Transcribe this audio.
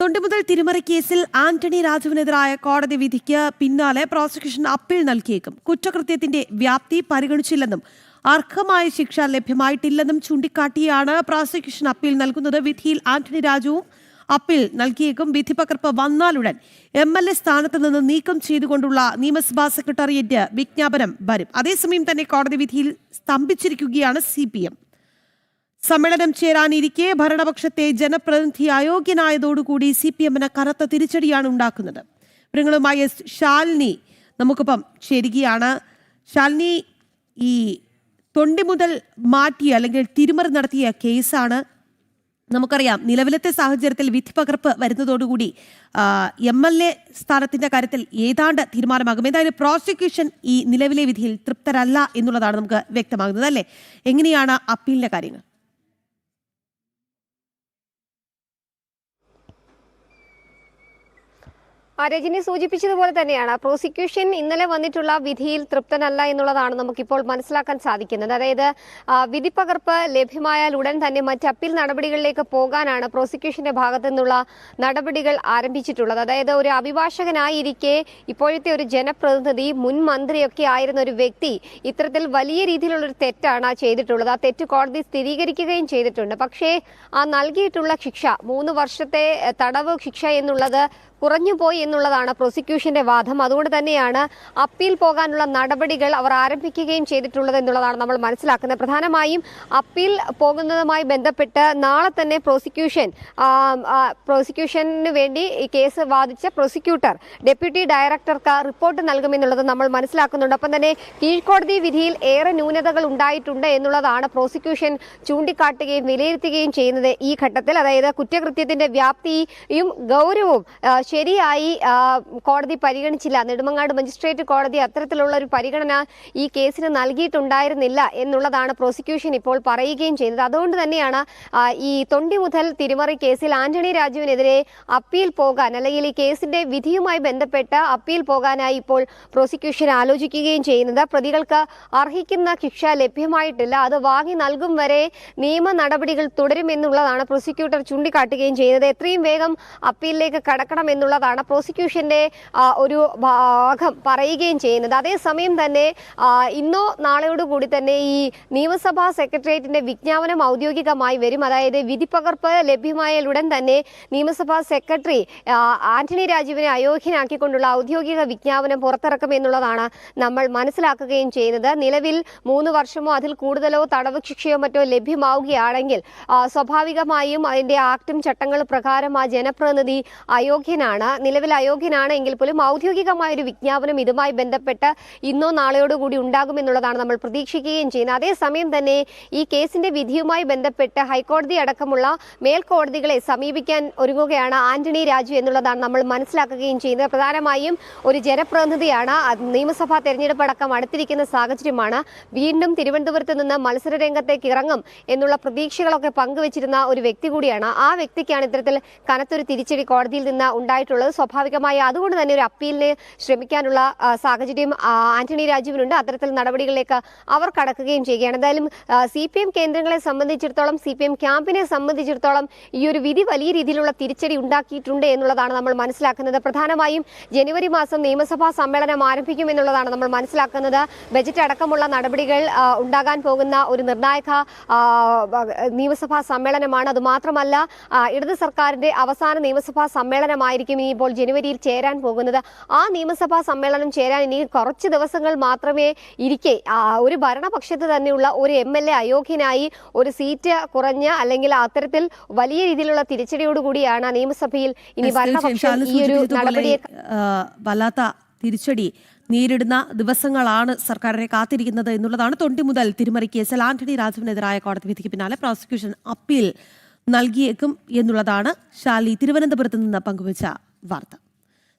തൊണ്ടിമുതൽ തിരിമറി കേസിൽ ആന്റണി രാജുവിനെതിരായ കോടതി വിധിക്ക് പിന്നാലെ പ്രോസിക്യൂഷൻ അപ്പീൽ നൽകിയേക്കും. കുറ്റകൃത്യത്തിന്റെ വ്യാപ്തി പരിഗണിച്ചില്ലെന്നും അർഹമായ ശിക്ഷ ലഭ്യമായിട്ടില്ലെന്നും ചൂണ്ടിക്കാട്ടിയാണ് പ്രോസിക്യൂഷൻ അപ്പീൽ നൽകുന്നത്. വിധിയിൽ ആന്റണി രാജുവും അപ്പീൽ നൽകിയേക്കും. വിധിപകർപ്പ് വന്നാലുടൻ MLA സ്ഥാനത്ത് നിന്ന് നീക്കം ചെയ്തുകൊണ്ടുള്ള നിയമസഭാ സെക്രട്ടേറിയറ്റ് വിജ്ഞാപനം വരും. അതേസമയം തന്നെ കോടതി വിധിയിൽ സ്തംഭിച്ചിരിക്കുകയാണ് CPM. സമ്മേളനം ചേരാനിരിക്കെ ഭരണപക്ഷത്തെ ജനപ്രതിനിധി അയോഗ്യനായതോടുകൂടി CPM-ന് കനത്ത തിരിച്ചടിയാണ് ഉണ്ടാക്കുന്നത്. വിവരങ്ങളുമായി ശാലിനി നമുക്കൊപ്പം ചേരുകയാണ്. ശാലിനി, ഈ തൊണ്ടി മുതൽ മാറ്റിയ അല്ലെങ്കിൽ തിരിമറി നടത്തിയ കേസാണ്. നമുക്കറിയാം, നിലവിലത്തെ സാഹചര്യത്തിൽ വിധിപകർപ്പ് വരുന്നതോടുകൂടി MLA സ്ഥാനത്തിന്റെ കാര്യത്തിൽ ഏതാണ്ട് തീരുമാനമാകും. എന്തായാലും പ്രോസിക്യൂഷൻ ഈ നിലവിലെ വിധിയിൽ തൃപ്തരല്ല എന്നുള്ളതാണ് നമുക്ക് വ്യക്തമാകുന്നത്, അല്ലേ? എങ്ങനെയാണ് അപ്പീലിന്റെ കാര്യങ്ങൾ? രജനി സൂചിപ്പിച്ചതുപോലെ തന്നെയാണ് പ്രോസിക്യൂഷൻ ഇന്നലെ വന്നിട്ടുള്ള വിധിയിൽ തൃപ്തനല്ല എന്നുള്ളതാണ് നമുക്കിപ്പോൾ മനസ്സിലാക്കാൻ സാധിക്കുന്നത്. അതായത് വിധിപ്പകർപ്പ് ലഭ്യമായാൽ ഉടൻ തന്നെ മറ്റ് അപ്പീൽ നടപടികളിലേക്ക് പോകാനാണ് പ്രോസിക്യൂഷന്റെ ഭാഗത്തു നിന്നുള്ള നടപടികൾ ആരംഭിച്ചിട്ടുള്ളത്. അതായത് ഒരു അഭിഭാഷകനായിരിക്കെ ഇപ്പോഴത്തെ ഒരു ജനപ്രതിനിധി, മുൻ മന്ത്രിയൊക്കെ ആയിരുന്ന ഒരു വ്യക്തി ഇത്തരത്തിൽ വലിയ രീതിയിലുള്ളൊരു തെറ്റാണ് ചെയ്തിട്ടുള്ളത്. ആ തെറ്റ് കോടതി സ്ഥിരീകരിക്കുകയും ചെയ്തിട്ടുണ്ട്. പക്ഷേ ആ നൽകിയിട്ടുള്ള ശിക്ഷ 3 വർഷത്തെ തടവ് ശിക്ഷ എന്നുള്ളത് കുറഞ്ഞുപോയി എന്നുള്ളതാണ് പ്രോസിക്യൂഷന്റെ വാദം. അതുകൊണ്ട് തന്നെയാണ് അപ്പീൽ പോകാനുള്ള നടപടികൾ അവർ ആരംഭിക്കുകയും ചെയ്തിട്ടുള്ളത് എന്നുള്ളതാണ് നമ്മൾ മനസ്സിലാക്കുന്നത്. പ്രധാനമായും അപ്പീൽ പോകുന്നതുമായി ബന്ധപ്പെട്ട് നാളെ തന്നെ പ്രോസിക്യൂഷന് വേണ്ടി ഈ കേസ് വാദിച്ച പ്രോസിക്യൂട്ടർ ഡെപ്യൂട്ടി ഡയറക്ടർക്ക് റിപ്പോർട്ട് നൽകുമെന്നുള്ളത് നമ്മൾ മനസ്സിലാക്കുന്നുണ്ട്. ഒപ്പം തന്നെ കീഴ്ക്കോടതി വിധിയിൽ ഏറെ ന്യൂനതകൾ ഉണ്ടായിട്ടുണ്ട് എന്നുള്ളതാണ് പ്രോസിക്യൂഷൻ ചൂണ്ടിക്കാട്ടുകയും വിലയിരുത്തുകയും ചെയ്യുന്നത് ഈ ഘട്ടത്തിൽ. അതായത് കുറ്റകൃത്യത്തിന്റെ വ്യാപ്തിയും ഗൗരവവും ശരിയായി കോടതി പരിഗണിച്ചില്ല. നെടുമങ്ങാട് മജിസ്ട്രേറ്റ് കോടതി അത്തരത്തിലുള്ള ഒരു പരിഗണന ഈ കേസിന് നൽകിയിട്ടുണ്ടായിരുന്നില്ല എന്നുള്ളതാണ് പ്രോസിക്യൂഷൻ ഇപ്പോൾ പറയുകയും ചെയ്യുന്നത്. അതുകൊണ്ട് തന്നെയാണ് ഈ തൊണ്ടി മുതൽ തിരിമറി കേസിൽ ആന്റണി രാജുവിനെതിരെ അപ്പീൽ പോകാൻ, അല്ലെങ്കിൽ ഈ കേസിന്റെ വിധിയുമായി ബന്ധപ്പെട്ട് അപ്പീൽ പോകാനായി ഇപ്പോൾ പ്രോസിക്യൂഷൻ ആലോചിക്കുകയും ചെയ്യുന്നത്. പ്രതികൾക്ക് അർഹിക്കുന്ന ശിക്ഷ ലഭ്യമായിട്ടില്ല, അത് വാങ്ങി നൽകും വരെ നിയമ നടപടികൾ തുടരുമെന്നുള്ളതാണ് പ്രോസിക്യൂട്ടർ ചൂണ്ടിക്കാട്ടുകയും ചെയ്യുന്നത്. എത്രയും വേഗം അപ്പീലിലേക്ക് കടക്കണം എന്നുള്ളതാണ് പ്രോസിക്യൂഷന്റെ ഒരു ഭാഗം പറയുകയും ചെയ്യുന്നത്. അതേസമയം തന്നെ ഇന്നോ നാളെയോടുകൂടി തന്നെ ഈ നിയമസഭാ സെക്രട്ടേറിയറ്റിന്റെ വിജ്ഞാപനം ഔദ്യോഗികമായി വരും. അതായത് വിധിപ്പകർപ്പ് ലഭ്യമായാൽ ഉടൻ തന്നെ നിയമസഭാ സെക്രട്ടറി ആന്റണി രാജുവിനെ അയോഗ്യനാക്കിക്കൊണ്ടുള്ള ഔദ്യോഗിക വിജ്ഞാപനം പുറത്തിറക്കും എന്നുള്ളതാണ് നമ്മൾ മനസ്സിലാക്കുകയും ചെയ്യുന്നത്. നിലവിൽ 3 വർഷമോ അതിൽ കൂടുതലോ തടവ് ശിക്ഷയോ മറ്റോ ലഭ്യമാവുകയാണെങ്കിൽ സ്വാഭാവികമായും അതിന്റെ ആക്ടും ചട്ടങ്ങളും പ്രകാരം ആ ജനപ്രതിനിധി നിലവിൽ അയോഗ്യനാണ് എങ്കിൽ പോലും ഔദ്യോഗികമായ ഒരു വിജ്ഞാപനം ഇതുമായി ബന്ധപ്പെട്ട് ഇന്നോ നാളെയോടുകൂടി ഉണ്ടാകുമെന്നുള്ളതാണ് നമ്മൾ പ്രതീക്ഷിക്കുകയും ചെയ്യുന്നത്. അതേസമയം തന്നെ ഈ കേസിന്റെ വിധിയുമായി ബന്ധപ്പെട്ട് ഹൈക്കോടതി അടക്കമുള്ള മേൽക്കോടതികളെ സമീപിക്കാൻ ഒരുങ്ങുകയാണ് ആന്റണി രാജു എന്നുള്ളതാണ് നമ്മൾ മനസ്സിലാക്കുകയും ചെയ്യുന്നത്. പ്രധാനമായും ഒരു ജനപ്രതിനിധിയാണ്, നിയമസഭാ തെരഞ്ഞെടുപ്പ് അടക്കം അടുത്തിരിക്കുന്ന സാഹചര്യമാണ്. വീണ്ടും തിരുവനന്തപുരത്ത് നിന്ന് മത്സര രംഗത്തേക്ക് ഇറങ്ങും എന്നുള്ള പ്രതീക്ഷകളൊക്കെ പങ്കുവച്ചിരുന്ന ഒരു വ്യക്തി കൂടിയാണ്. ആ വ്യക്തിക്കാണ് ഇത്തരത്തിൽ കനത്തൊരു തിരിച്ചടി കോടതിയിൽ നിന്ന് ഉണ്ടായിട്ടുള്ളത്. സ്വാഭാവികമായി അതുകൊണ്ട് തന്നെ ഒരു അപ്പീലിന് ശ്രമിക്കാനുള്ള സാഹചര്യം ആന്റണി രാജുവിനുണ്ട്. അത്തരത്തിൽ നടപടികളിലേക്ക് അവർ കടക്കുകയും ചെയ്യുകയാണ്. എന്തായാലും CPM കേന്ദ്രങ്ങളെ സംബന്ധിച്ചിടത്തോളം, CPM ക്യാമ്പിനെ സംബന്ധിച്ചിടത്തോളം ഈ ഒരു വിധി വലിയ രീതിയിലുള്ള തിരിച്ചടി ഉണ്ടാക്കിയിട്ടുണ്ട് എന്നുള്ളതാണ് നമ്മൾ മനസ്സിലാക്കുന്നത്. പ്രധാനമായും ജനുവരി മാസം നിയമസഭാ സമ്മേളനം ആരംഭിക്കുമെന്നുള്ളതാണ് നമ്മൾ മനസ്സിലാക്കുന്നത്. ബജറ്റ് അടക്കമുള്ള നടപടികൾ ഉണ്ടാകാൻ പോകുന്ന ഒരു നിർണായക നിയമസഭാ സമ്മേളനമാണ്. അതുമാത്രമല്ല, ഇടത് സർക്കാരിന്റെ അവസാന നിയമസഭാ സമ്മേളനമായിരിക്കും ഇനി ഇപ്പോൾ ജനുവരിയിൽ ചേരാൻ പോകുന്നത്. ആ നിയമസഭാ സമ്മേളനം ചേരാൻ ഇനി കുറച്ച് ദിവസങ്ങൾ മാത്രമേ ഇരിക്കെ ഒരു ഭരണപക്ഷത്ത് തന്നെയുള്ള ഒരു MLA അയോഗ്യനായി ഒരു സീറ്റ് കുറഞ്ഞ, അല്ലെങ്കിൽ അത്തരത്തിൽ വലിയ രീതിയിലുള്ള തിരിച്ചടിയോടുകൂടിയാണ് നിയമസഭയിൽ ഇനി ഭരണപക്ഷം ഈ ഒരു നടപടിയെ വല്ലാത്ത തിരിച്ചടി നേരിടുന്ന ദിവസങ്ങളാണ് സർക്കാരിനെ കാത്തിരിക്കുന്നത് എന്നുള്ളതാണ്. തൊണ്ടി മുതൽ തിരിമറി കേസിൽ ആന്റണി രാജുവിനെതിരായ കോടതി വിധിക്ക് പിന്നാലെ പ്രോസിക്യൂഷൻ അപ്പീൽ നൽകിയേക്കും എന്നുള്ളതാണ് ശാലി തിരുവനന്തപുരത്ത് നിന്ന് പങ്കുവച്ച വാർത്ത.